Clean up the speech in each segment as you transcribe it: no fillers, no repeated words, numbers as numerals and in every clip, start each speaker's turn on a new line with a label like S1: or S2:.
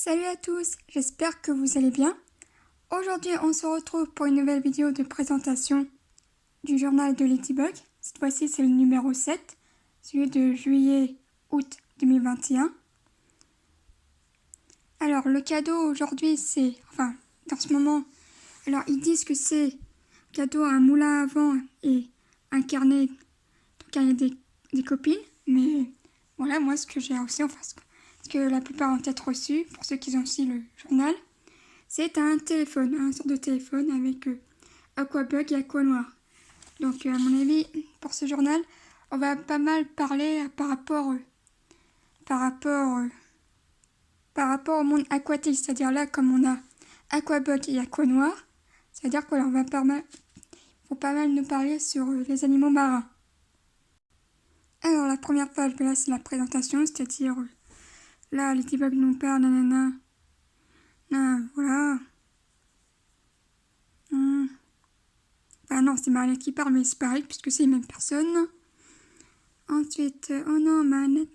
S1: Salut à tous, j'espère que vous allez bien. Aujourd'hui, on se retrouve pour une nouvelle vidéo de présentation du journal de Ladybug. Cette fois-ci, c'est le numéro 7, celui de juillet-août 2021. Alors, le cadeau aujourd'hui, c'est... Enfin, dans ce moment... Alors, ils disent que c'est cadeau un moulin à vent et un carnet des copines. Mais voilà, moi, ce que j'ai reçu, enfin, ce que la plupart ont peut-être reçu, pour ceux qui ont aussi le journal, c'est un téléphone, un sorte de téléphone avec Aquabug et Aquanoir. Donc, à mon avis, pour ce journal, on va pas mal parler par rapport au monde aquatique. C'est-à-dire là, comme on a Aquabug et Aquanoir, c'est-à-dire qu'on va faut pas mal nous parler sur les animaux marins. Alors, la première page, là, c'est la présentation, c'est-à-dire là, Ladybug nous parle, nanana. Voilà. Ah non, c'est Marinette qui parle, mais c'est pareil, puisque c'est les mêmes personnes. Ensuite, oh non, Marinette,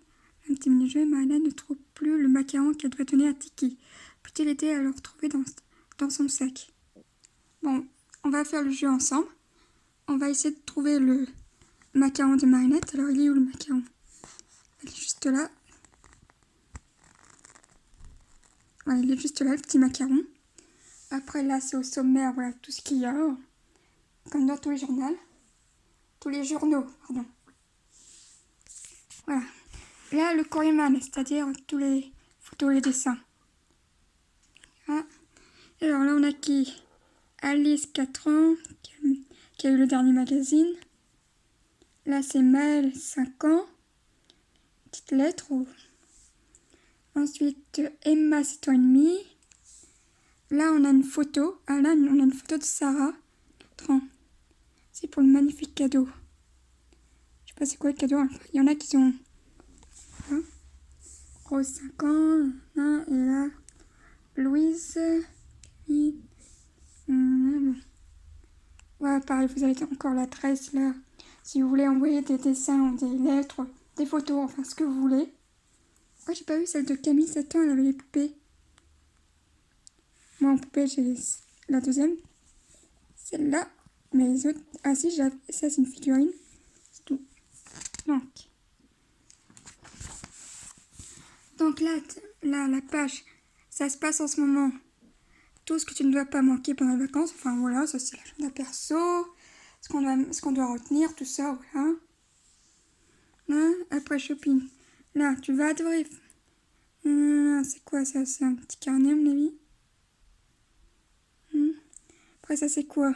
S1: un petit mini-jeu, Marinette ne trouve plus le macaron qu'elle doit donner à Tiki. Peut-il aider à le retrouver dans son sac? Bon, on va faire le jeu ensemble. On va essayer de trouver le macaron de Marinette. Alors, il est où le macaron? Il est juste là. Ouais, il est juste là, le petit macaron. Après, là, c'est au sommaire, voilà, tout ce qu'il y a. Comme dans tous les journaux. Tous les journaux, pardon. Voilà. Là, le courrier-man, c'est-à-dire tous les photos et les dessins. Ah. Alors là, on a qui? Alice, 4 ans, qui a eu le dernier magazine. Là, c'est Maëlle, 5 ans. Petite lettre. Ensuite, Emma, 7 ans et demi. Là, on a une photo. Ah, là, on a une photo de Sarah. 30. C'est pour le magnifique cadeau. Je sais pas c'est quoi le cadeau. Il y en a qui sont... Hein, Rose, 5 ans. Et là, Louise. Ouais, pareil, vous avez encore l'adresse là. Si vous voulez envoyer des dessins ou des lettres, des photos, enfin ce que vous voulez. Oh, j'ai pas vu celle de Camille, 7 ans, elle avait les poupées. Moi en poupée, j'ai la deuxième. Celle-là. Mais les autres... Ah si, ça c'est une figurine. C'est tout. Donc là, la page, ça se passe en ce moment. Tout ce que tu ne dois pas manquer pendant les vacances. Enfin voilà, ça c'est l'agenda perso. Ce qu'on doit retenir, tout ça, voilà. Là, après shopping. Là, tu vas adorer. C'est quoi ça? C'est un petit carnet, à mon avis. Après, ça, c'est quoi?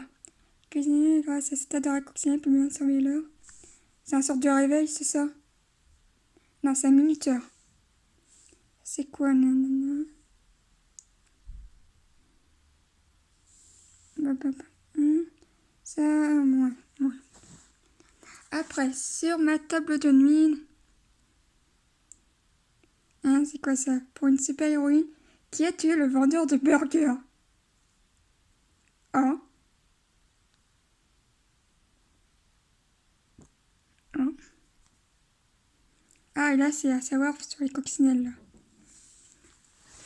S1: Cuisiner grâce à cet adore à cociner pour bien surveiller l'heure. C'est un sorte de réveil, c'est ça? Non, c'est un minuteur. C'est quoi, nanana? Ça, ouais. Après, sur ma table de nuit. Hein, c'est quoi ça? Pour une super-héroïne qui a tué le vendeur de burgers. Oh. Oh. Ah, et là, c'est à savoir sur les coccinelles, là.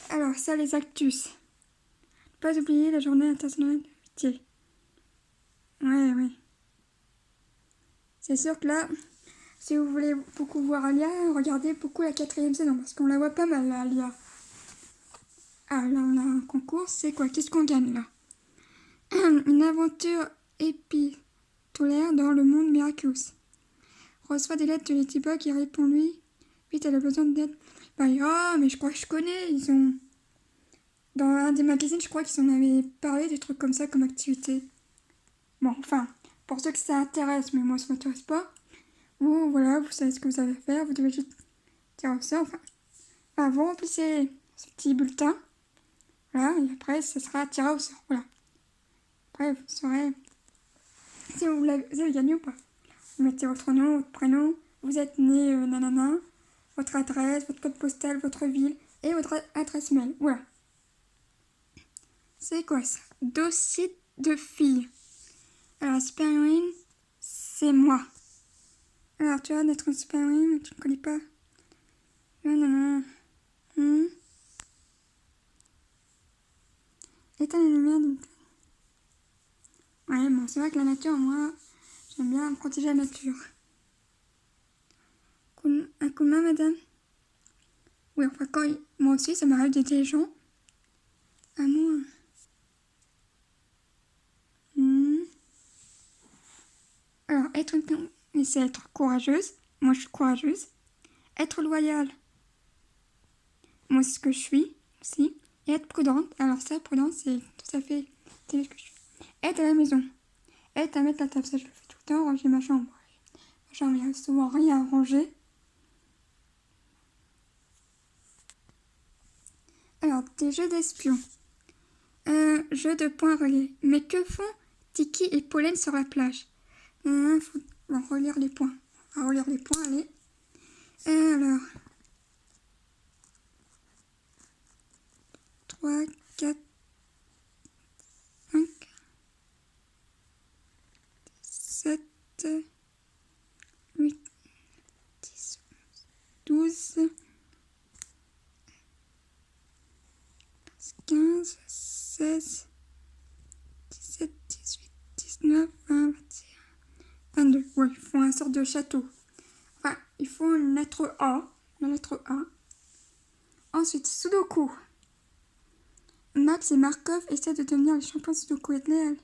S1: Alors, ça, les actus. Pas oublier la journée internationale de l'amitié. Ouais. C'est sûr que là, si vous voulez beaucoup voir Alia, regardez beaucoup la 4e saison, parce qu'on la voit pas mal, là, Alia. Ah, là, on a un concours. C'est quoi? Qu'est-ce qu'on gagne, là? Une aventure épistolaire dans le monde Miraculous. Reçoit des lettres de Ladybug et répond-lui. Vite, elle a besoin d'aide. Bah, oh, mais je crois que je connais. Ils ont... Dans un des magazines, je crois qu'ils en avaient parlé, des trucs comme ça, comme activité. Bon, enfin, pour ceux que ça intéresse, mais moi, ça m'intéresse pas. Vous, voilà, vous savez ce que vous avez à faire. Vous devez juste tirer au sort. Enfin, vous remplissez ce petit bulletin. Voilà, et après, ça sera tiré au sort. Voilà. Après, vous saurez si vous avez gagné ou pas. Vous mettez votre nom, votre prénom, vous êtes né nanana, votre adresse, votre code postal, votre ville et votre adresse mail. Voilà. C'est quoi ça? Dossier de filles. Alors, la super-héroïne, c'est moi. Alors, tu vois, d'être une super-héroïne, tu ne connais pas. Non. matin les lumières du... Ouais, bon, c'est vrai que la nature, moi, j'aime bien protéger la nature. Un coup de main, madame? Oui, enfin, moi aussi, ça m'arrive d'aider les gens. À moi. Alors, c'est être courageuse. Moi, je suis courageuse. Être loyale. Moi, c'est ce que je suis aussi. Et être prudente. Alors ça, prudente, c'est tout à fait ce que je suis. Être à la maison. Être à mettre la table. Ça, je le fais tout le temps. Ranger ma chambre. Ma chambre, il y a souvent rien à ranger. Alors, des jeux d'espion. Jeu de points reliés. Mais que font Tiki et Pollen sur la plage? On va relire les points. On va relire les points, allez. Alors... 3, 4, 5, 7, 8, 10, 12, 15, 16, 17, 18, 19, 20, 21, 22. Ouais, ils font un sort de château. Enfin, il faut une lettre A. La lettre A. Ensuite, Sudoku. Max et Markov essaient de devenir les champions de Sudoku. Ouais,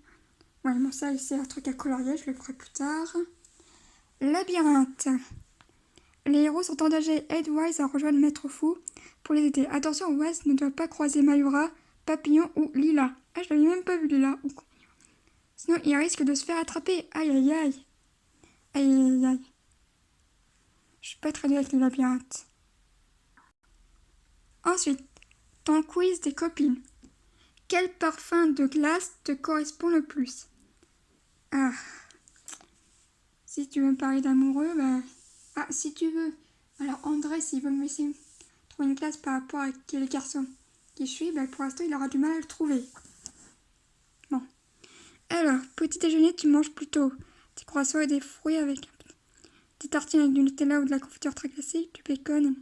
S1: bon, ça, c'est un truc à colorier, je le ferai plus tard. Labyrinthe. Les héros sont engagés. Aide Wise à rejoindre Maître Fou pour les aider. Attention, Wise ne doit pas croiser Mayura, Papillon ou Lila. Ah, je l'avais même pas vu Lila. Sinon, il risque de se faire attraper. Aïe, aïe, aïe. Aïe, aïe, aïe. Je suis pas très douée avec les labyrinthes. Ensuite, ton quiz des copines. Quel parfum de glace te correspond le plus? Ah. Si tu veux me parler d'amoureux, bah... Ah, si tu veux. Alors, André, s'il veut me laisser trouver une classe par rapport à les garçons qui je suis, bah, pour l'instant, il aura du mal à le trouver. Bon. Alors, petit déjeuner, tu manges plutôt des croissants et des fruits avec des tartines avec du Nutella ou de la confiture très classique, du bacon.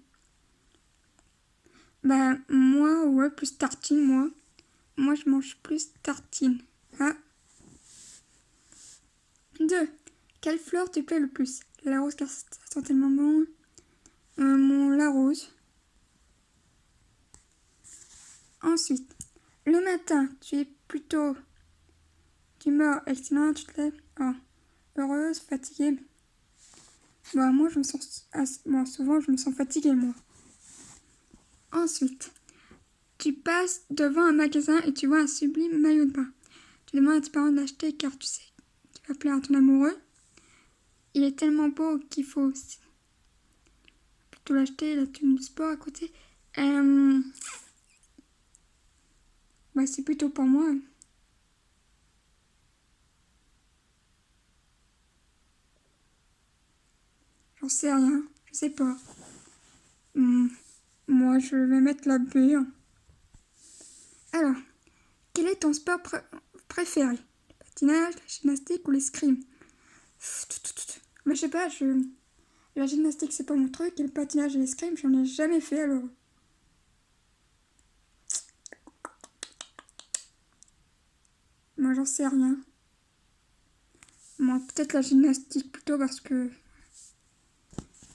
S1: Bah, moi, ouais, plus tartine, moi. Moi, je mange plus tartine. Ah. 2. Quelle fleur te plaît le plus? La rose, car ça sent tellement bon. La rose. Ensuite, le matin, tu es plutôt d'humeur excellente, tu te lèves heureuse, fatiguée. Bah, moi, je me sens... souvent, je me sens fatiguée, moi. Ensuite, tu passes devant un magasin et tu vois un sublime maillot de bain. Tu demandes à tes parents de l'acheter car tu sais qu'il va plaire à ton amoureux. Il est tellement beau qu'il faut plutôt l'acheter, la tenue de sport à côté. Bah, c'est plutôt pour moi. J'en sais rien, je sais pas. Moi, je vais mettre la B. Alors, quel est ton sport préféré? Le patinage, la gymnastique ou l'escrime? Mais je sais pas, la gymnastique c'est pas mon truc et le patinage et l'escrime j'en ai jamais fait alors. Moi j'en sais rien. Moi peut-être la gymnastique plutôt parce que...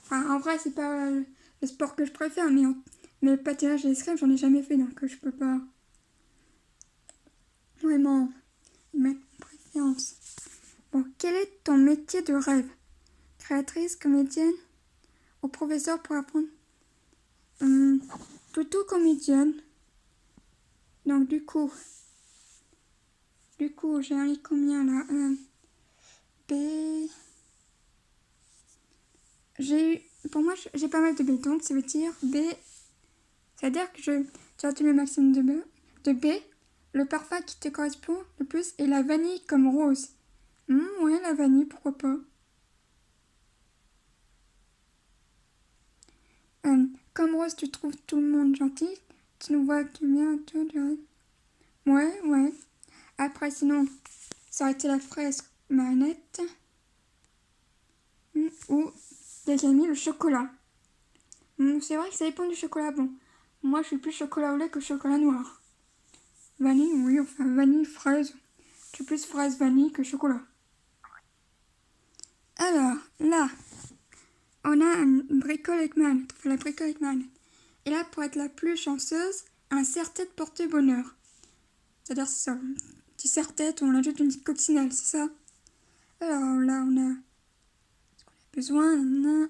S1: Enfin, en vrai c'est pas le sport que je préfère mais le patinage et l'escrime j'en ai jamais fait donc je peux pas vraiment mettre préférence. Bon, quel est ton métier de rêve? Créatrice, comédienne ou professeur pour apprendre? Plutôt comédienne. Donc du coup, j'ai un lit combien là? B. Pour moi, j'ai pas mal de B, donc ça veut dire B. C'est-à-dire que j'ai retenu le maximum de B. Le parfum qui te correspond le plus est la vanille comme rose. Ouais, la vanille, pourquoi pas. Comme rose, tu trouves tout le monde gentil. Tu nous vois du bien, tout, ouais. Après, sinon, ça aurait été la fraise marinette. Ou des amis, le chocolat. C'est vrai que ça dépend du chocolat. Bon, moi, je suis plus chocolat au lait que chocolat noir. vanille, oui, enfin vanille, fraise. C'est plus fraise, vanille que chocolat. Alors, là, on a une bricole avec manette. Enfin, la bricole avec manette. Et là, pour être la plus chanceuse, un serre-tête porte-bonheur. C'est-à-dire, c'est ça. Un petit serre-tête où on ajoute une petite coccinelle, c'est ça. Alors là, on a ce qu'on a besoin.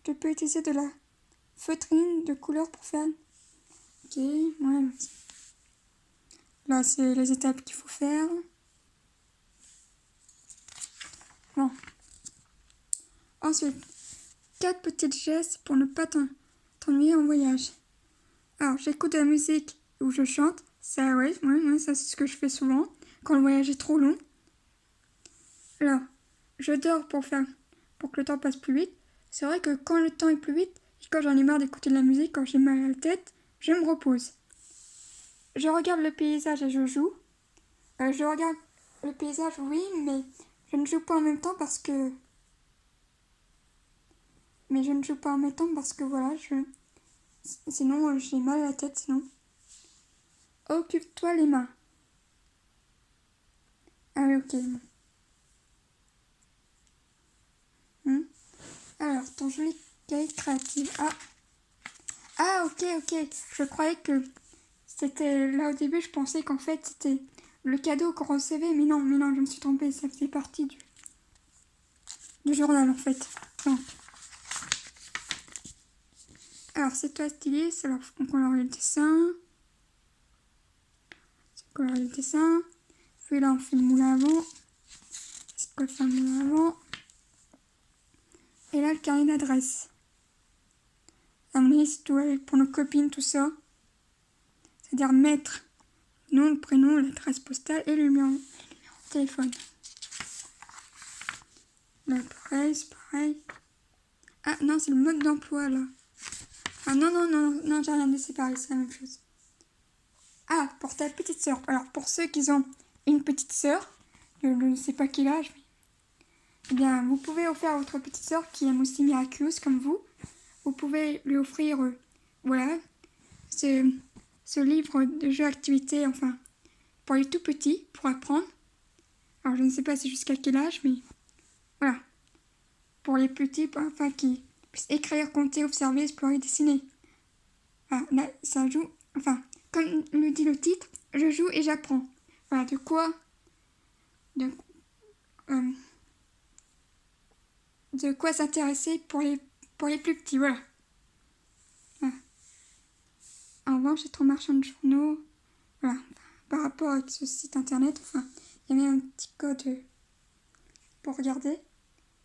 S1: Je peux utiliser de la feutrine de couleur pour faire. Ok, ouais. Là, c'est les étapes qu'il faut faire. Bon. Ensuite, 4 petites gestes pour ne pas t'ennuyer en voyage. Alors, j'écoute de la musique ou je chante. Ça, ouais, ça c'est ce que je fais souvent quand le voyage est trop long. Alors, je dors pour que le temps passe plus vite. C'est vrai que quand le temps est plus vite, quand j'en ai marre d'écouter de la musique, quand j'ai mal à la tête, je me repose. Je regarde le paysage et je joue. Je regarde le paysage, oui, mais je ne joue pas en même temps parce que... Mais je ne joue pas en même temps parce que voilà, sinon j'ai mal à la tête, sinon. Occupe-toi les mains. Ah oui, ok. Alors, ton joli cahier créatif. Ah, ok. Je croyais que c'était là au début, je pensais qu'en fait c'était le cadeau qu'on recevait, mais non, je me suis trompée, ça faisait partie du journal en fait. Non. Alors, c'est toi styliste, alors on colorie le dessin. Colorie le dessin. Puis là, on fait le moule à avant. C'est quoi faire le moule à avant? Et là, le carnet d'adresse. À mon avis, c'est tout pour nos copines, tout ça. C'est-à-dire mettre nom, le prénom, l'adresse postale et le numéro de téléphone. Là, pareil, c'est pareil. Ah non, c'est le mode d'emploi là. Ah non, j'ai rien de séparé, c'est la même chose. Ah, pour ta petite sœur. Alors, pour ceux qui ont une petite sœur, je ne sais pas quel âge, mais... Eh bien, vous pouvez offrir à votre petite sœur qui aime aussi Miraculous comme vous pouvez lui offrir, voilà, ce livre de jeux activité, enfin, pour les tout petits, pour apprendre. Alors, je ne sais pas c'est jusqu'à quel âge, mais voilà. Pour les petits, enfin, qui puissent écrire, compter, observer, explorer, dessiner. Voilà, là, ça joue, enfin, comme le dit le titre, je joue et j'apprends. Voilà, de quoi s'intéresser pour les plus petits, voilà. En revanche, être marchand de journaux, voilà, par rapport avec ce site internet, enfin, il y avait un petit code pour regarder.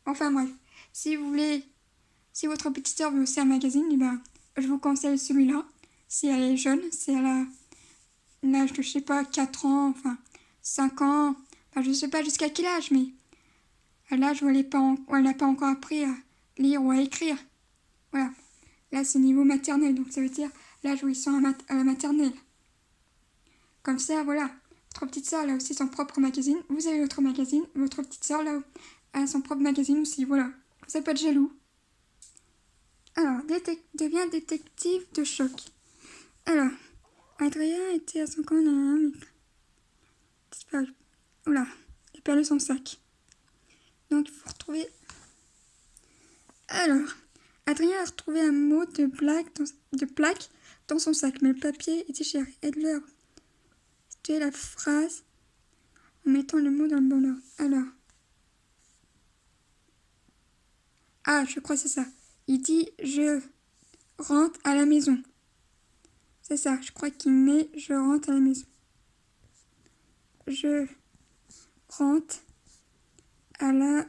S1: Enfin bref, si votre petite sœur veut aussi un magazine, eh ben, je vous conseille celui-là. Si elle est jeune, si elle a l'âge de, je sais pas, 4 ans, enfin, 5 ans, enfin, je sais pas jusqu'à quel âge, mais à l'âge où elle n'a pas encore appris à lire ou à écrire. Voilà. Là, c'est niveau maternel, donc ça veut dire l'âge où ils sont à la maternelle. Comme ça, voilà. Votre petite sœur, elle a aussi son propre magazine. Vous avez votre magazine. Votre petite sœur, là, a son propre magazine aussi. Voilà. Comme ça, pas de jaloux. Alors, devient détective de choc. Alors, Adrien était à son camp, mais disparu. Oula, il a perdu son sac. Donc, il faut retrouver... Alors, Adrien a retrouvé un mot de plaque dans son sac, mais le papier était cher. Aide-le à situer la phrase en mettant le mot dans le bon ordre. Alors... Ah, je crois que c'est ça. Il dit « Je rentre à la maison ». C'est ça, je crois qu'il met « Je rentre à la maison ». Je rentre à la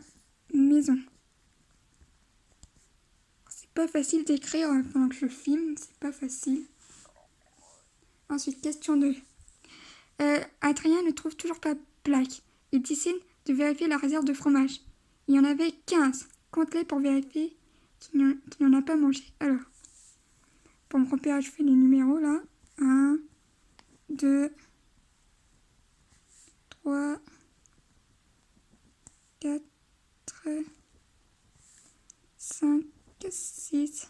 S1: maison. C'est pas facile d'écrire pendant que je filme, c'est pas facile. Ensuite, question 2. Adrien ne trouve toujours pas plaque. Il décide de vérifier la réserve de fromage. Il y en avait 15. Compte-les pour vérifier qu'il n'en a pas mangé. Alors, pour me repérer, je fais les numéros là. 1, 2, 3, 4, 5, 6,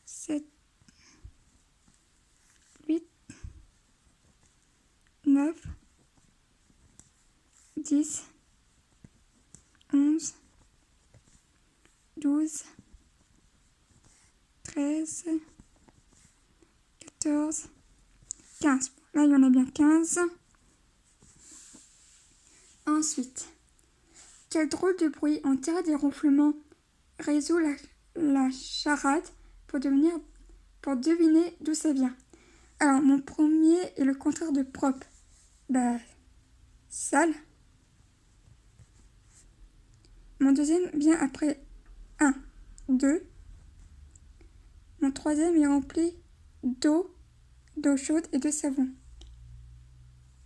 S1: 7, 13, 14, 15. Là, il y en a bien 15. Ensuite, quel drôle de bruit en tirant des ronflements résout la charade pour deviner d'où ça vient. Alors, mon premier est le contraire de propre. Bah, sale. Mon deuxième vient après 1, 2. Mon troisième est rempli d'eau chaude et de savon.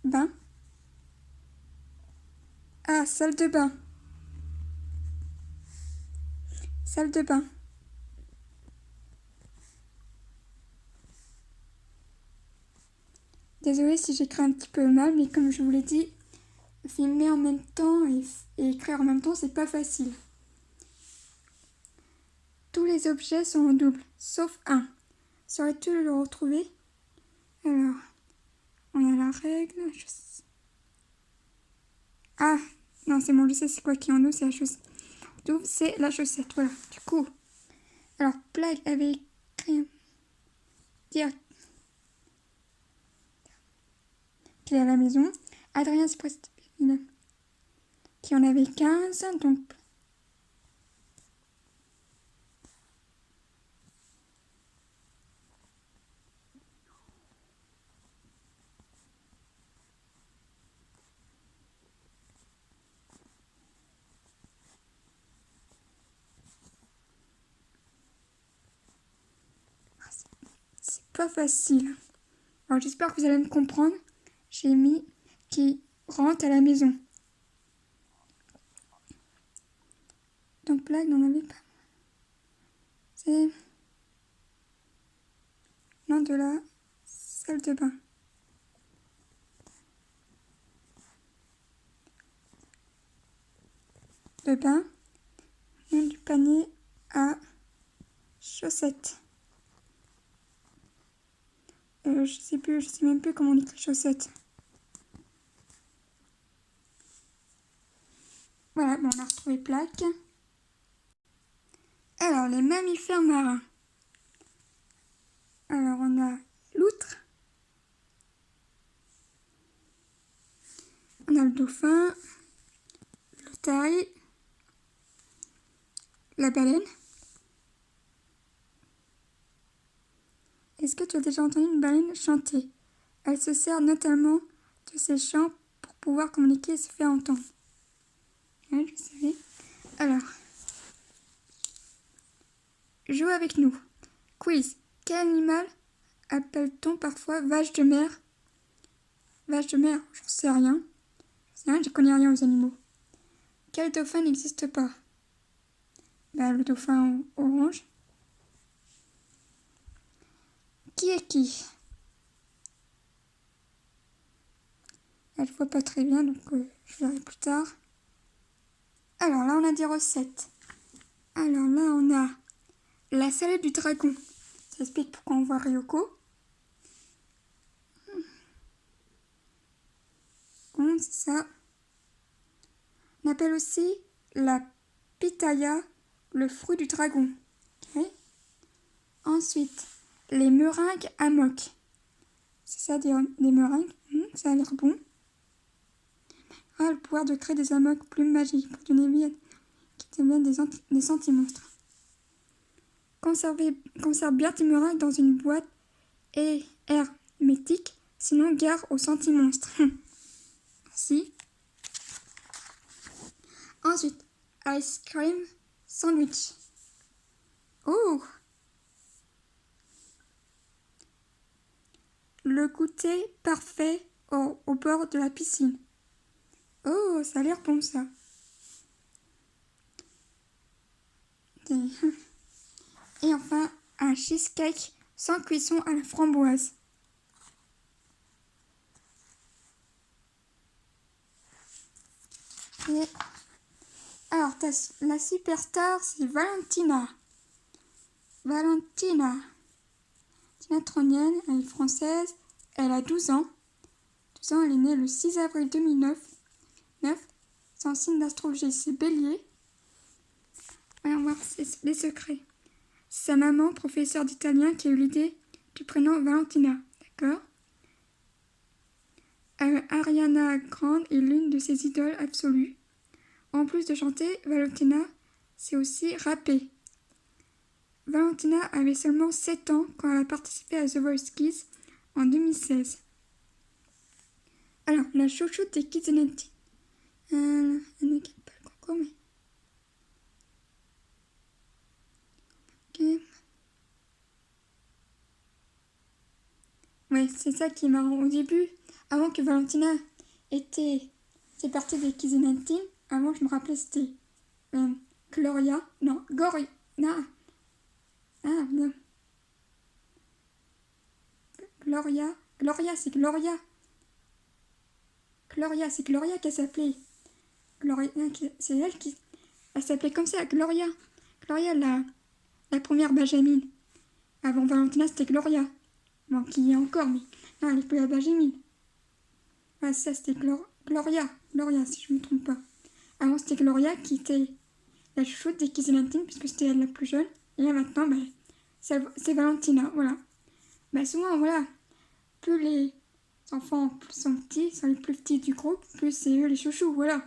S1: Bain. Ah, salle de bain. Salle de bain. Désolée si j'écris un petit peu mal, mais comme je vous l'ai dit, filmer en même temps et écrire en même temps, c'est pas facile. Tous les objets sont en double, sauf un. Saurais-tu le retrouver? Alors, on a la règle. Ah, non, c'est bon, je sais c'est quoi qui est en double, c'est la chaussette. Double, c'est la chaussette, voilà. Du coup, alors, Plague avait écrit dire qu'il est à la maison. Adrien se précipite qui en avait 15, donc c'est pas facile. Alors j'espère que vous allez me comprendre. J'ai mis qui rentre à la maison. Donc Plague n'en avait pas. C'est nom de la salle de bain. De bain, nom du panier à chaussettes. Je sais même plus comment on écrit chaussettes. Voilà, bon, on a retrouvé Plaque. Alors, les mammifères marins. Alors, on a l'outre. On a le dauphin. L'otarie. La baleine. Est-ce que tu as déjà entendu une baleine chanter? Elle se sert notamment de ses chants pour pouvoir communiquer et se faire entendre. Ouais, je savais. Alors, joue avec nous. Quiz. Quel animal appelle-t-on parfois vache de mer? Vache de mer, j'en sais rien. Je connais rien aux animaux. Quel dauphin n'existe pas? Bah, le dauphin orange. Qui est qui? Je ne vois pas très bien, donc je verrai plus tard. Alors là, on a des recettes. Alors là, on a la salade du dragon. Ça explique pourquoi on voit Ryoko. Bon, c'est ça. On appelle aussi la pitaya le fruit du dragon. Okay. Ensuite, les meringues amok. C'est ça, des meringues. Ça a l'air bon. Ah, le pouvoir de créer des amoks plumes magiques pour donner vie à qui deviennent des sentimonstres. Conserve bien tes meringues dans une boîte hermétique, sinon gare aux sentimonstres. Merci. Ensuite, ice cream sandwich. Oh! Le goûter parfait au bord de la piscine. Oh, ça a l'air bon ça. Et enfin, un cheesecake sans cuisson à la framboise. Et alors, la superstar, c'est Valentina. Valentina Tronienne, elle est française, elle a 12 ans. 12 ans, elle est née le 6 avril 2009. Son signe d'astrologie, c'est Bélier. Voyons voir les secrets. sa maman, professeure d'italien, qui a eu l'idée du prénom Valentina. D'accord. Ariana Grande est l'une de ses idoles absolues. En plus de chanter, Valentina sait aussi rapper. Valentina avait seulement 7 ans quand elle a participé à The Voice Kids en 2016. Alors, la chouchoute des Kids NNT. Elle ne gagne pas le concours, mais... Ok. Ouais, c'est ça qui est marrant. Au début, avant que Valentina c'est partie des Kids NNT, avant je me rappelais c'était Gloria, non, Goria, non, Gloria, c'est Gloria. Gloria, c'est Gloria qu'elle s'appelait. Gloria, c'est elle qui... Elle s'appelait comme ça, Gloria. Gloria, la première Benjamin. Avant Valentina, c'était Gloria. Bon, qui est encore, mais... Non, elle est plus la Benjamin. Ouais, ça, c'était Gloria. Gloria, si je ne me trompe pas. Avant, c'était Gloria qui était la chouchoute des Kids NNT, puisque c'était elle la plus jeune. Et là, maintenant, bah, c'est Valentina, voilà. Bah, souvent, voilà. Plus les enfants sont petits, sont les plus petits du groupe, plus c'est eux les chouchous, voilà.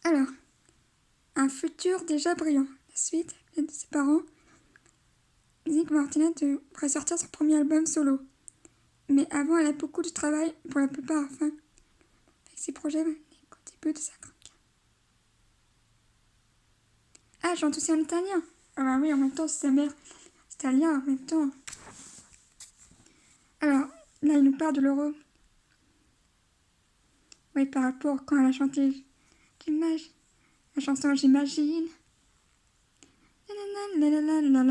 S1: Alors, un futur déjà brillant. La suite, de ses parents disent que Valentina devrait sortir son premier album solo. Mais avant, elle a beaucoup de travail pour la plupart, enfin, avec ses projets, au début de sa carrière. Ah, chante aussi en italien. Ah bah oui, en même temps, c'est sa mère italien, en même temps. Alors, là, il nous parle de l'euro. Oui, par rapport quand elle a chanté la chanson J'imagine. Imagine.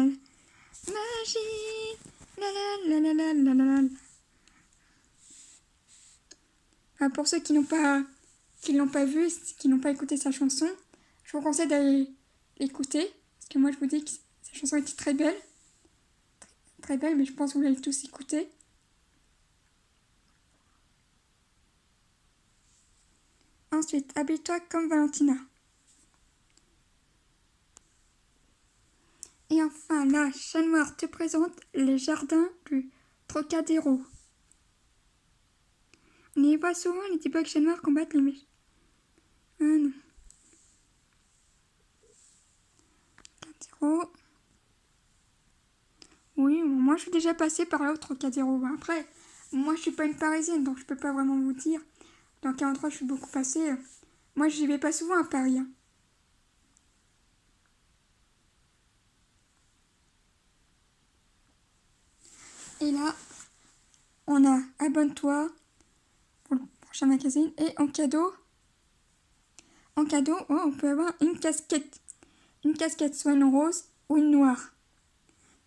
S1: Pour ceux qui l'ont pas vu, qui n'ont pas écouté sa chanson, je vous conseille d'aller l'écouter. Parce que moi, je vous dis que sa chanson était très belle. Très belle, mais je pense que vous l'avez tous écouter. Ensuite, habille-toi comme Valentina. Et enfin, là, Chat Noir te présente les jardins du Trocadéro. On y voit souvent les Ladybug Chat Noir combattre les méchants. Ah non. Trocadéro. Oui, moi je suis déjà passée par là au Trocadéro. Après, moi je suis pas une parisienne, donc je peux pas vraiment vous dire dans quel endroit je suis beaucoup passée. Moi j'y vais pas souvent à Paris. Hein. Et là, on a abonne-toi pour le prochain magazine. Et en cadeau, on peut avoir une casquette. Une casquette soit une rose ou une noire.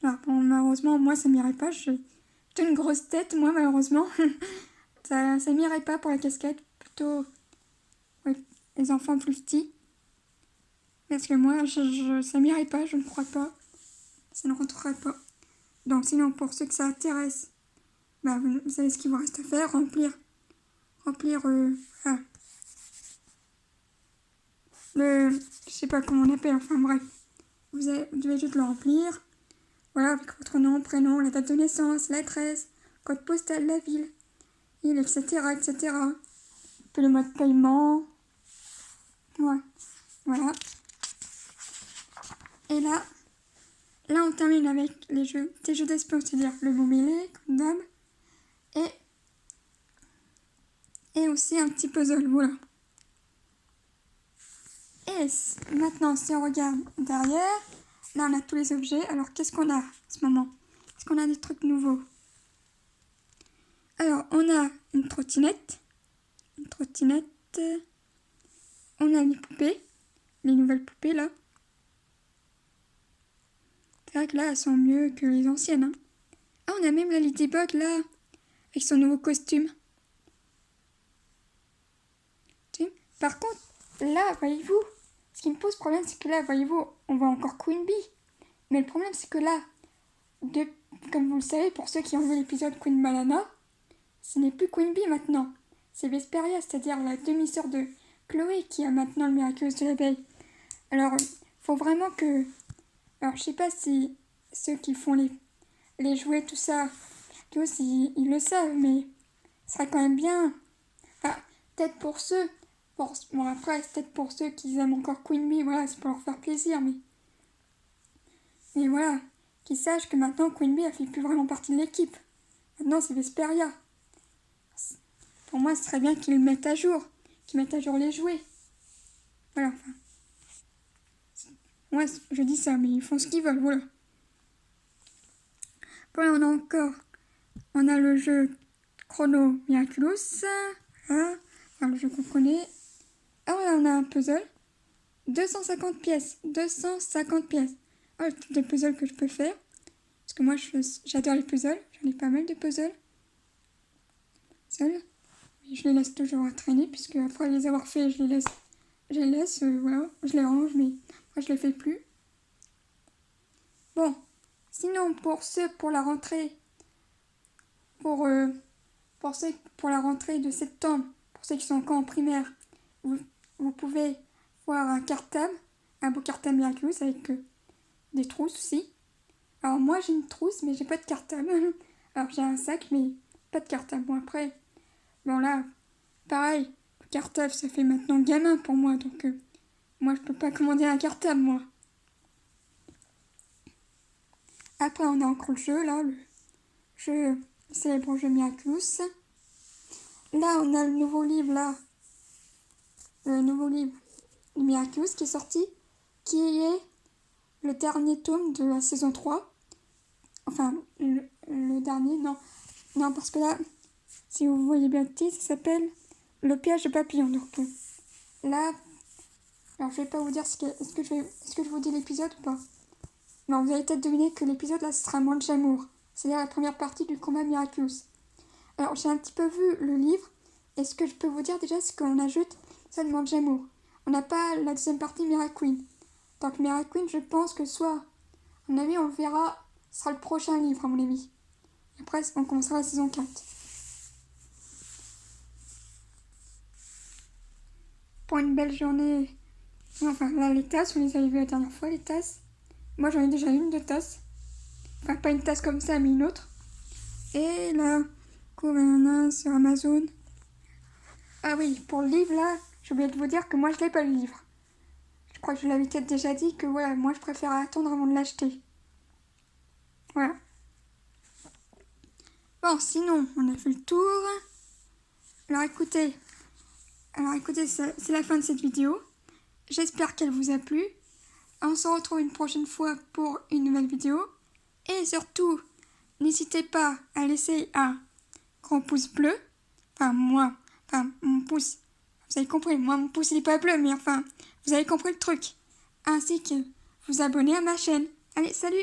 S1: Alors, bon, malheureusement, moi ça m'irait pas. J'ai une grosse tête, moi malheureusement. ça m'irait pas pour la casquette. Plutôt oui, les enfants plus petits. Parce que moi, ça m'irait pas, je ne crois pas. Ça ne rentrerait pas. Donc sinon, pour ceux que ça intéresse, bah, vous savez ce qu'il vous reste à faire, remplir voilà. Je sais pas comment on appelle, enfin bref. Vous devez juste le remplir. Voilà, avec votre nom, prénom, la date de naissance, l'adresse, code postal, la ville, etc., etc. Puis le mode de paiement. Ouais. Voilà. Et là, on termine avec les jeux, des jeux d'espion, c'est-à-dire le mot mêlé, comme d'hab, et aussi un petit puzzle, voilà. Et maintenant, si on regarde derrière, là on a tous les objets. Alors qu'est-ce qu'on a en ce moment? Est-ce qu'on a des trucs nouveaux? Alors on a une trottinette, on a les poupées, les nouvelles poupées là. C'est vrai que là elles sont mieux que les anciennes. Hein. Ah, on a même la Ladybug là, avec son nouveau costume. Par contre, là, voyez-vous, ce qui me pose problème, c'est que là, voyez-vous, on voit encore Queen Bee. Mais le problème, c'est que là, comme vous le savez, pour ceux qui ont vu l'épisode Queen Banana, ce n'est plus Queen Bee maintenant. C'est Vesperia, c'est-à-dire la demi-sœur de Chloé, qui a maintenant le miraculeuse de l'abeille. Alors, faut vraiment que... Alors, je sais pas si ceux qui font les jouets, tout ça, tous, ils le savent, mais ce serait quand même bien. Enfin, peut-être pour ceux... bon, après, c'est peut-être pour ceux qui aiment encore Queen Bee, voilà, c'est pour leur faire plaisir, mais voilà, qu'ils sachent que maintenant, Queen Bee, elle fait plus vraiment partie de l'équipe. Maintenant, c'est Vesperia. Pour moi, ce serait bien qu'ils le mettent à jour, qu'ils mettent à jour les jouets. Voilà, enfin... Moi, je dis ça, mais ils font ce qu'ils veulent, voilà. Voilà, on a le jeu Chrono Miraculous, hein, enfin, le jeu qu'on connaît. Ah ouais, on a un puzzle, 250 pièces, 250 pièces. Ah, le type de puzzle que je peux faire, parce que moi, j'adore les puzzles, j'en ai pas mal de puzzles. Seuls, je les laisse toujours traîner, puisque après les avoir fait, je les laisse, voilà, je les range, mais après, je les fais plus. Bon, sinon, pour la rentrée, pour la rentrée de septembre, pour ceux qui sont encore en primaire, vous pouvez voir un cartable, un beau cartable Miraculous avec des trousses aussi. Alors moi j'ai une trousse mais j'ai pas de cartable. Alors j'ai un sac mais pas de cartable. Bon après, bon là, pareil, le cartable ça fait maintenant gamin pour moi donc moi je peux pas commander un cartable moi. Après on a encore le jeu là, le jeu célèbre jeu Miraculous. Là on a le nouveau livre là, le nouveau livre de Miraculous qui est sorti, qui est le dernier tome de la saison 3. Enfin, le dernier, non, parce que là, si vous voyez bien le titre, ça s'appelle Le piège de papillon. Donc là, alors je vais pas vous dire est-ce que je vous dis l'épisode ou pas. Non, vous allez peut-être deviner que l'épisode là, ce sera Manjamour. C'est-à-dire la première partie du combat Miraculous. Alors j'ai un petit peu vu le livre, et ce que je peux vous dire déjà, c'est qu'on ajoute ça de Manjamour. On n'a pas la deuxième partie Miraqueen. Donc Miraqueen, je pense que soit, à mon avis, on le verra, ce sera le prochain livre, à mon avis. Et après, on commencera la saison 4. Pour une belle journée. Enfin, là, les tasses, on les avait vues la dernière fois, les tasses. Moi, j'en ai déjà une de tasse. Enfin, pas une tasse comme ça, mais une autre. Et là, Couvert sur Amazon. Ah oui, pour le livre, là, j'ai oublié de vous dire que moi, je l'ai pas le livre. Je crois que je l'avais peut-être déjà dit que voilà, moi, je préfère attendre avant de l'acheter. Voilà. Bon, sinon, on a fait le tour. Alors écoutez, c'est la fin de cette vidéo. J'espère qu'elle vous a plu. On se retrouve une prochaine fois pour une nouvelle vidéo. Et surtout, n'hésitez pas à laisser un grand pouce bleu. Enfin, mon pouce. Vous avez compris, moi, mon pouce, il n'est pas bleu, mais enfin, vous avez compris le truc. Ainsi que vous abonner à ma chaîne. Allez, salut!